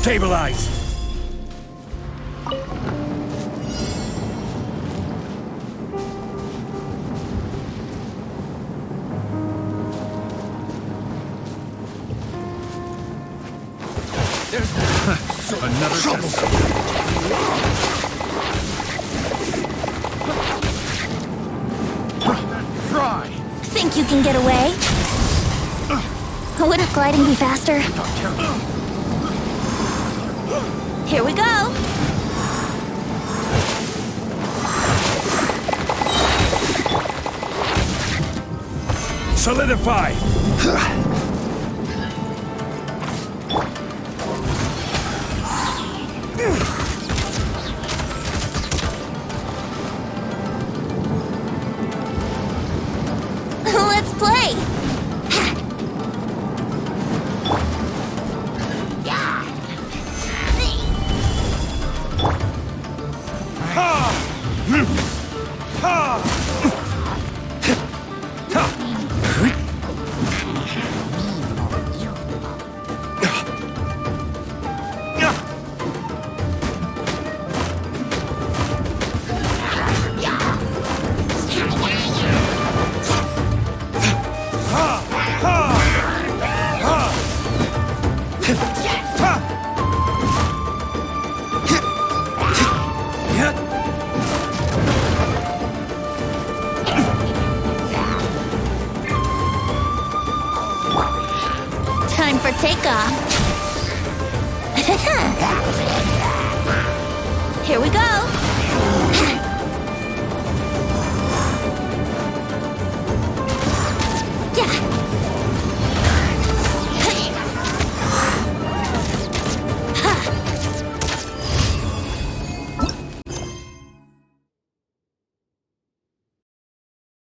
Stabilize! Another trouble. Try. Think you can get away? Wouldn't gliding be faster? Here we go! Solidify! Let's play! Time for takeoff. Here we go.